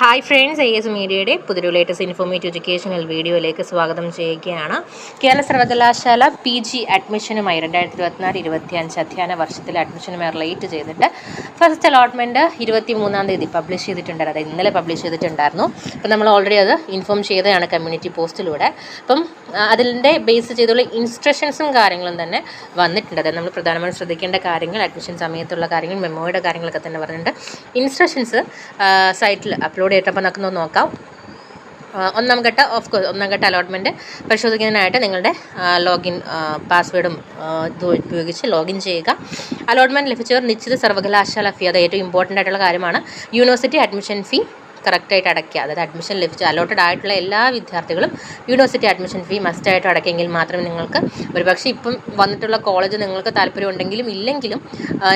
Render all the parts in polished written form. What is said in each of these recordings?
Hi friends, AS മീഡിയയുടെ പുതിയൊരു latest informative educational വീഡിയോയിലേക്ക് സ്വാഗതം ചെയ്യുകയാണ്. കേരള സർവകലാശാല PG അഡ്മിഷനുമായി 2024-25 അധ്യയന വർഷത്തിൽ അഡ്മിഷനുമായി റിലേറ്റ് ചെയ്തിട്ട് ഫസ്റ്റ് അലോട്ട്മെൻറ്റ് 23-ാം തീയതി പബ്ലിഷ് ചെയ്തിട്ടുണ്ടായിരുന്നു. അതായത് ഇന്നലെ പബ്ലിഷ് ചെയ്തിട്ടുണ്ടായിരുന്നു. അപ്പം നമ്മൾ ഓൾറെഡി അത് ഇൻഫോം ചെയ്തതാണ് കമ്മ്യൂണിറ്റി പോസ്റ്റിലൂടെ. അപ്പം അതിൻ്റെ ബേസ് ചെയ്തുള്ള ഇൻസ്ട്രക്ഷൻസും കാര്യങ്ങളും തന്നെ വന്നിട്ടുണ്ട്. അതായത് നമ്മൾ പ്രധാനമായും ശ്രദ്ധിക്കേണ്ട കാര്യങ്ങൾ, അഡ്മിഷൻ സമയത്തുള്ള കാര്യങ്ങൾ, മെമ്മോയുടെ കാര്യങ്ങളൊക്കെ തന്നെ പറഞ്ഞിട്ടുണ്ട്. ഇൻസ്ട്രക്ഷൻസ് സൈറ്റിൽ അപ്ലോഡ് ചെയ്തിട്ടപ്പോൾ നമുക്ക് നോക്കാം. ഒന്നാം ഘട്ട അലോട്ട്മെൻറ്റ് പരിശോധിക്കുന്നതിനായിട്ട് നിങ്ങളുടെ ലോഗിൻ പാസ്വേഡും ഉപയോഗിച്ച് ലോഗിൻ ചെയ്യുക. അലോട്ട്മെൻറ്റ് ലഭിച്ചവർ നിശ്ചിത സർവകലാശാല ഫീ, അത് ഏറ്റവും ഇമ്പോർട്ടൻ്റ് ആയിട്ടുള്ള കാര്യമാണ്. യൂണിവേഴ്സിറ്റി അഡ്മിഷൻ ഫീ കറക്റ്റായിട്ട് അടയ്ക്കുക. അതായത് അഡ്മിഷൻ ലഭിച്ച അലോട്ടഡ് ആയിട്ടുള്ള എല്ലാ വിദ്യാർത്ഥികളും യൂണിവേഴ്സിറ്റി അഡ്മിഷൻ ഫീ മസ്റ്റായിട്ട് അടയ്ക്കെങ്കിൽ മാത്രമേ നിങ്ങൾക്ക് ഒരുപക്ഷെ ഇപ്പം വന്നിട്ടുള്ള കോളേജ് നിങ്ങൾക്ക് താല്പര്യമുണ്ടെങ്കിലും ഇല്ലെങ്കിലും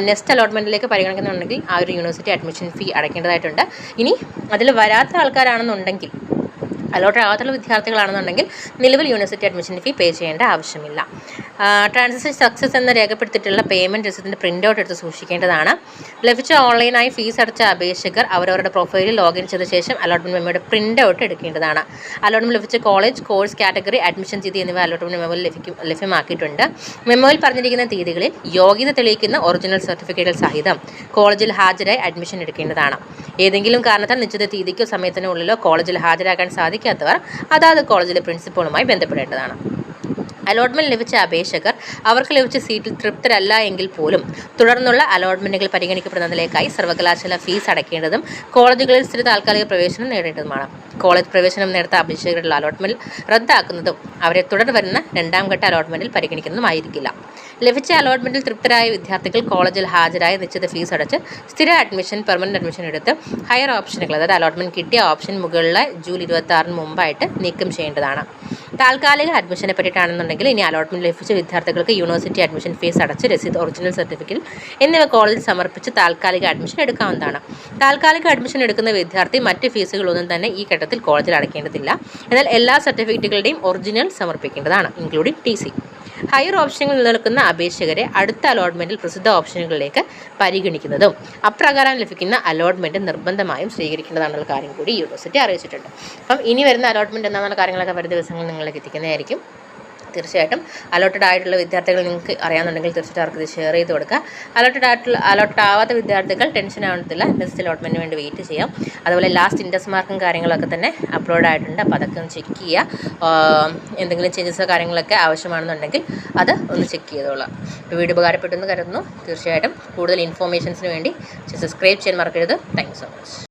നെക്സ്റ്റ് അലോട്ട്മെൻറ്റിലേക്ക് പരിഗണിക്കുന്നുണ്ടെങ്കിൽ ആ ഒരു യൂണിവേഴ്സിറ്റി അഡ്മിഷൻ ഫീ അടയ്ക്കേണ്ടതായിട്ടുണ്ട്. ഇനി അതിൽ വരാത്ത ആൾക്കാരാണെന്നുണ്ടെങ്കിൽ, അലോട്ട് ആവാത്തുള്ള വിദ്യാർത്ഥികളാണെന്നുണ്ടെങ്കിൽ നിലവിൽ യൂണിവേഴ്സിറ്റി അഡ്മിഷൻ ഫീ പേ ചെയ്യേണ്ട ആവശ്യമില്ല. ട്രാൻസാക്ഷൻ സക്സസ് എന്ന് രേഖപ്പെടുത്തിയിട്ടുള്ള പേയ്മെൻറ്റ് രസീതിൻ്റെ പ്രിൻ്റ് ഔട്ട് എടുത്ത് സൂക്ഷിക്കേണ്ടതാണ്. ലഭിച്ച ഓൺലൈനായി ഫീസ് അടച്ച അപേക്ഷകർ അവരവരുടെ പ്രൊഫൈലിൽ ലോഗിൻ ചെയ്ത ശേഷം അലോട്ട്മെൻറ്റ് മെമ്മോയുടെ പ്രിൻ്റ് ഔട്ട് എടുക്കേണ്ടതാണ്. അലോട്ട്മെൻറ്റ് ലഭിച്ച കോളേജ്, കോഴ്സ് കാറ്റഗറി, അഡ്മിഷൻ തീയതി എന്നിവ അലോട്ട്മെൻറ്റ് മെമ്മോയിൽ ലഭ്യമാക്കിയിട്ടുണ്ട്. മെമ്മോയിൽ പറഞ്ഞിരിക്കുന്ന തീയതികളിൽ യോഗ്യത തെളിയിക്കുന്ന ഒറിജിനൽ സർട്ടിഫിക്കറ്റുകൾ സഹിതം കോളേജിൽ ഹാജരായി അഡ്മിഷൻ എടുക്കേണ്ടതാണ്. ഏതെങ്കിലും കാരണത്താൽ നിശ്ചിത തീയതിക്കോ സമയത്തിനുള്ളിലോ കോളേജിൽ ഹാജരാക്കാൻ സാധിക്കാത്തവർ അതാത് കോളേജിലെ പ്രിൻസിപ്പളുമായി ബന്ധപ്പെടേണ്ടതാണ്. അലോട്ട്മെൻറ്റ് ലഭിച്ച അപേക്ഷകർ അവർക്ക് ലഭിച്ച സീറ്റിൽ തൃപ്തരല്ല എങ്കിൽ പോലും തുടർന്നുള്ള അലോട്ട്മെൻറ്റുകൾ പരിഗണിക്കപ്പെടുന്നതിലേക്കായി സർവകലാശാല ഫീസ് അടയ്ക്കേണ്ടതും കോളേജുകളിൽ സ്ഥിര താൽക്കാലിക പ്രവേശനം നേടേണ്ടതുമാണ്. കോളേജ് പ്രവേശനം നേടുന്ന അപേക്ഷകരുടെ അലോട്ട്മെൻറ്റ് റദ്ദാക്കുന്നതും അവരെ തുടർന്ന് വരുന്ന രണ്ടാം ഘട്ട അലോട്ട്മെൻറ്റിൽ പരിഗണിക്കുന്നതുമായിരിക്കില്ല. ലഭിച്ച അലോട്ട്മെൻറ്റിൽ തൃപ്തരായ വിദ്യാർത്ഥികൾ കോളേജിൽ ഹാജരായ നിശ്ചിത ഫീസ് അടച്ച് സ്ഥിര അഡ്മിഷൻ, പെർമനൻറ്റ് അഡ്മിഷൻ എടുത്ത് ഹയർ ഓപ്ഷനുകൾ, അതായത് അലോട്ട്മെൻറ്റ് കിട്ടിയ ഓപ്ഷൻ മുകളിലെ ജൂലൈ 26 മുമ്പായിട്ട് നീക്കം ചെയ്യേണ്ടതാണ്. താൽക്കാലിക അഡ്മിഷനെ പറ്റിയിട്ടാണെന്നുണ്ടെങ്കിൽ ഇനി അലോട്ട്മെൻറ്റ് ലഭിച്ച വിദ്യാർത്ഥികൾക്ക് യൂണിവേഴ്സിറ്റി അഡ്മിഷൻ ഫീസ് അടച്ച് രസീത്, ഒറിജിനൽ സർട്ടിഫിക്കറ്റ് എന്നിവ കോളേജിൽ സമർപ്പിച്ച് താൽക്കാലിക അഡ്മിഷൻ എടുക്കാവുന്നതാണ്. താൽക്കാലിക അഡ്മിഷൻ എടുക്കുന്ന വിദ്യാർത്ഥി മറ്റ് ഫീസുകളൊന്നും തന്നെ ഈ ഘട്ടത്തിൽ കോളേജിൽ അടയ്ക്കേണ്ടതില്ല. എന്നാൽ എല്ലാ സർട്ടിഫിക്കറ്റുകളുടെയും ഒറിജിനൽ സമർപ്പിക്കേണ്ടതാണ്, ഇൻക്ലൂഡിംഗ് TC. ഹയർ ഓപ്ഷനുകൾ നിലനിൽക്കുന്ന അപേക്ഷകരെ അടുത്ത അലോട്ട്മെൻറ്റിൽ പ്രസിദ്ധ ഓപ്ഷനുകളിലേക്ക് പരിഗണിക്കുന്നതും അപ്രകാരം ലഭിക്കുന്ന അലോട്ട്മെൻറ്റ് നിർബന്ധമായും സ്വീകരിക്കേണ്ടതാണെന്നുള്ള കാര്യം കൂടി യൂണിവേഴ്സിറ്റി അറിയിച്ചിട്ടുണ്ട്. അപ്പം ഇനി വരുന്ന അലോട്ട്മെൻറ്റ് എന്താണെന്നുള്ള കാര്യങ്ങളൊക്കെ വരും ദിവസങ്ങൾ നിങ്ങളിലേക്ക് എത്തിക്കുന്നതായിരിക്കും. തീർച്ചയായിട്ടും അലോട്ടഡ് ആയിട്ടുള്ള വിദ്യാർത്ഥികൾ നിങ്ങൾക്ക് അറിയാമെന്നുണ്ടെങ്കിൽ തീർച്ചയായിട്ടും അവർക്ക് ഇത് ഷെയർ ചെയ്ത് കൊടുക്കുക. അലോട്ടഡ് ആവാത്ത വിദ്യാർത്ഥികൾ ടെൻഷൻ ആവത്തില്ല, നെക്സ്റ്റ് അലോട്ട്മെൻറ്റിന് വേണ്ടി വെയിറ്റ് ചെയ്യാം. അതുപോലെ ലാസ്റ്റ് ഇൻഡെക്സ് മാർക്കും കാര്യങ്ങളൊക്കെ തന്നെ അപ്ലോഡ് ആയിട്ടുണ്ട്. അപ്പോൾ അതൊക്കെ ഒന്ന് ചെക്ക് ചെയ്യുക. എന്തെങ്കിലും ചേഞ്ചസോ കാര്യങ്ങളൊക്കെ ആവശ്യമാണെന്നുണ്ടെങ്കിൽ അത് ഒന്ന് ചെക്ക് ചെയ്തോളാം. വീഡിയോ ഉപകാരപ്പെട്ടെന്ന് കരുതുന്നു. തീർച്ചയായിട്ടും കൂടുതൽ ഇൻഫോർമേഷൻസിന് വേണ്ടി സബ്സ്ക്രൈബ് ചെയ്യാൻ മറക്കരുത്. Thank you so much.